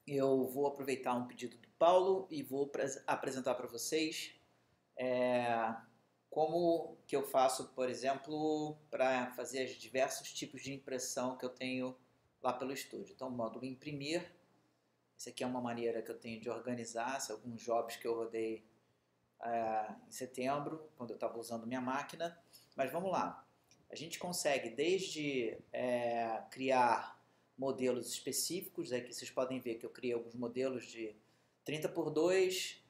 Eu vou aproveitar um pedido do Paulo e vou apresentar para vocês como que eu faço, por exemplo, para fazer os diversos tipos de impressão que eu tenho lá pelo estúdio. Então, o módulo imprimir, essa aqui é uma maneira que eu tenho de organizar alguns jobs que eu rodei em setembro, quando eu estava usando minha máquina. Mas vamos lá. A gente consegue desde criar modelos específicos. Aqui vocês podem ver que eu criei alguns modelos de 30 por 2,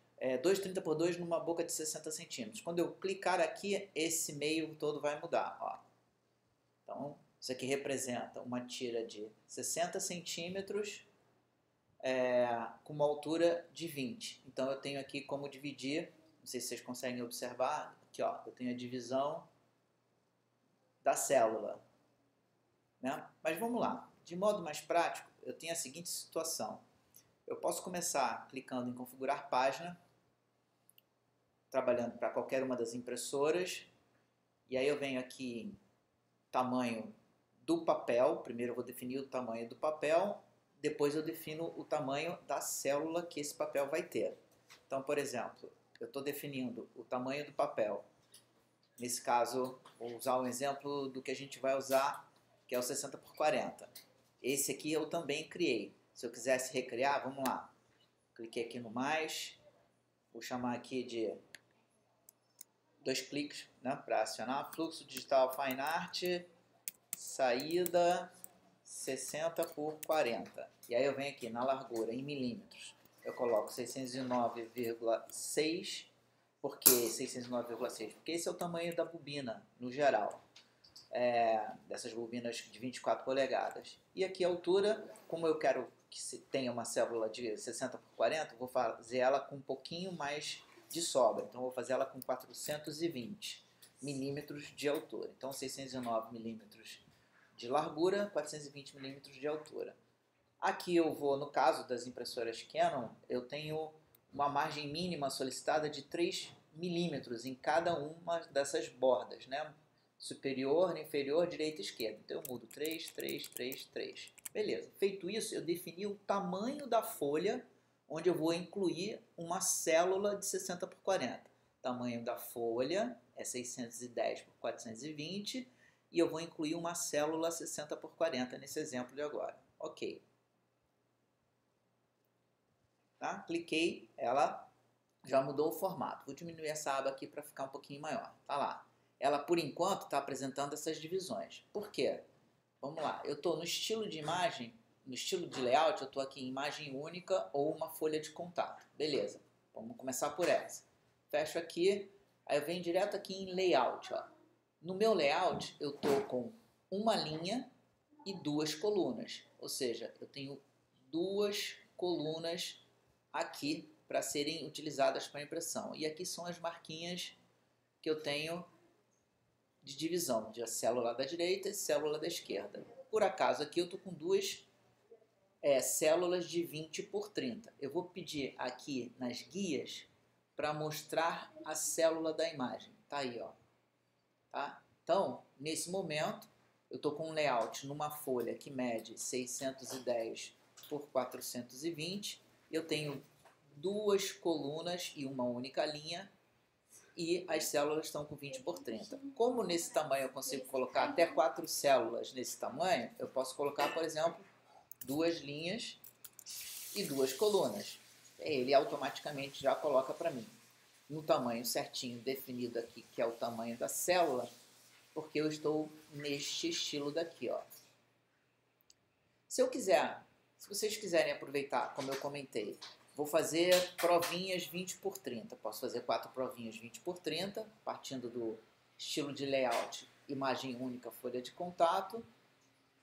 2 30 por 2 numa boca de 60 centímetros. Quando eu clicar aqui, esse meio todo vai mudar. Ó. Então, isso aqui representa uma tira de 60 centímetros com uma altura de 20. Então, eu tenho aqui como dividir, não sei se vocês conseguem observar, aqui ó, eu tenho a divisão da célula. Né? Mas vamos lá, de modo mais prático, eu tenho a seguinte situação. Eu posso começar clicando em configurar página, trabalhando para qualquer uma das impressoras, e aí eu venho aqui em tamanho do papel. Primeiro eu vou definir o tamanho do papel, depois eu defino o tamanho da célula que esse papel vai ter. Então, por exemplo, eu estou definindo o tamanho do papel. Nesse caso, vou usar um exemplo do que a gente vai usar, que é o 60 por 40. Esse aqui eu também criei. Se eu quisesse recriar, vamos lá. Cliquei aqui no mais, vou chamar aqui de 2 cliques, né, para acionar fluxo digital Fine Art, saída 60 por 40. E aí eu venho aqui na largura, em milímetros. Eu coloco 609,6. Por que 609,6? Porque esse é o tamanho da bobina, no geral. Dessas bobinas de 24 polegadas. E aqui a altura, como eu quero que tenha uma célula de 60 por 40, vou fazer ela com um pouquinho mais de sobra. Então, vou fazer ela com 420 milímetros de altura. Então, 609 milímetros de largura, 420 milímetros de altura. Aqui eu vou, no caso das impressoras Canon, eu tenho uma margem mínima solicitada de 3 milímetros em cada uma dessas bordas, né? Superior, inferior, direita e esquerda. Então eu mudo 3, 3, 3, 3. Beleza. Feito isso, eu defini o tamanho da folha onde eu vou incluir uma célula de 60 por 40. O tamanho da folha é 610 por 420 e eu vou incluir uma célula 60 por 40 nesse exemplo de agora. Ok. Tá? Cliquei, ela já mudou o formato. Vou diminuir essa aba aqui para ficar um pouquinho maior. Tá lá. Ela, por enquanto, está apresentando essas divisões. Por quê? Vamos lá. Eu estou no estilo de imagem, no estilo de layout, eu estou aqui em imagem única ou uma folha de contato. Beleza. Vamos começar por essa. Fecho aqui. Aí eu venho direto aqui em layout. Ó. No meu layout, eu estou com uma linha e 2 colunas. Ou seja, eu tenho 2 colunas aqui para serem utilizadas para impressão. E aqui são as marquinhas que eu tenho de divisão, de célula da direita e célula da esquerda. Por acaso aqui eu estou com duas células de 20 por 30. Eu vou pedir aqui nas guias para mostrar a célula da imagem. Tá aí, ó. Tá? Então, nesse momento, eu estou com um layout numa folha que mede 610 por 420. Eu tenho 2 colunas e uma única linha e as células estão com 20 por 30. Como nesse tamanho eu consigo colocar até 4 células nesse tamanho, eu posso colocar, por exemplo, 2 linhas e 2 colunas. Ele automaticamente já coloca para mim no tamanho certinho definido aqui, que é o tamanho da célula, porque eu estou neste estilo daqui, ó. Se vocês quiserem aproveitar, como eu comentei, vou fazer provinhas 20 por 30. Posso fazer 4 provinhas 20 por 30, partindo do estilo de layout, imagem única, folha de contato,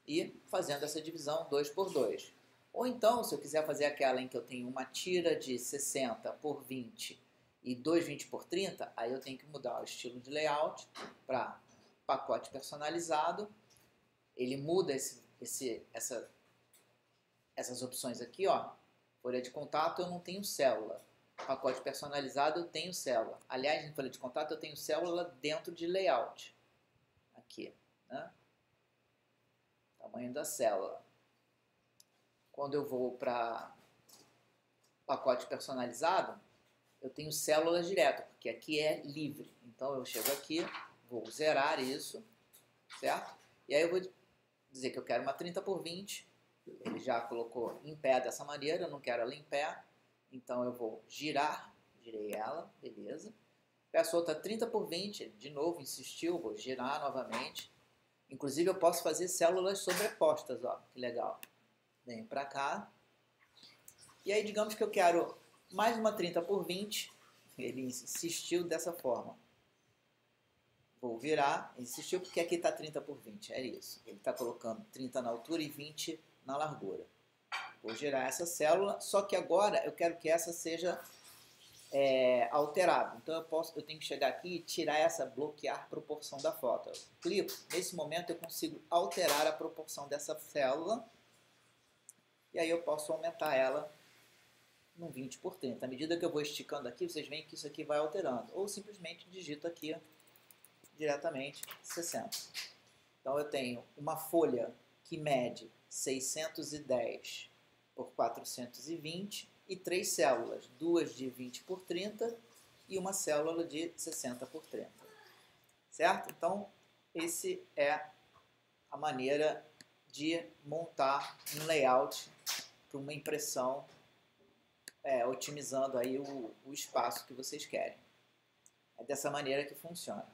e fazendo essa divisão 2 por 2. Ou então, se eu quiser fazer aquela em que eu tenho uma tira de 60 por 20 e 2 20 por 30, aí eu tenho que mudar o estilo de layout para pacote personalizado. Ele muda essas opções aqui, ó. Folha de contato eu não tenho célula. Pacote personalizado eu tenho célula. Aliás, em folha de contato eu tenho célula dentro de layout. Aqui, né? Tamanho da célula. Quando eu vou para pacote personalizado, eu tenho células direto, porque aqui é livre. Então eu chego aqui, vou zerar isso, certo? E aí eu vou dizer que eu quero uma 30 por 20. Ele já colocou em pé dessa maneira, eu não quero ela em pé. Então eu vou girar, girei ela, beleza. Peço outra 30 por 20, ele de novo insistiu, vou girar novamente. Inclusive eu posso fazer células sobrepostas, ó, que legal. Venho para cá. E aí digamos que eu quero mais uma 30 por 20, ele insistiu dessa forma. Vou virar, insistiu porque aqui está 30 por 20, é isso. Ele está colocando 30 na altura e 20 na largura. Vou girar essa célula, só que agora eu quero que essa seja alterável. Então eu tenho que chegar aqui e tirar essa, bloquear proporção da foto. Eu clico, nesse momento eu consigo alterar a proporção dessa célula e aí eu posso aumentar ela no 20 por 30. À medida que eu vou esticando aqui, vocês veem que isso aqui vai alterando. Ou simplesmente digito aqui diretamente 60. Então eu tenho uma folha que mede 610 por 420 e 3 células, duas de 20 por 30 e uma célula de 60 por 30. Certo? Então, esse é a maneira de montar um layout para uma impressão, otimizando aí o espaço que vocês querem. É dessa maneira que funciona.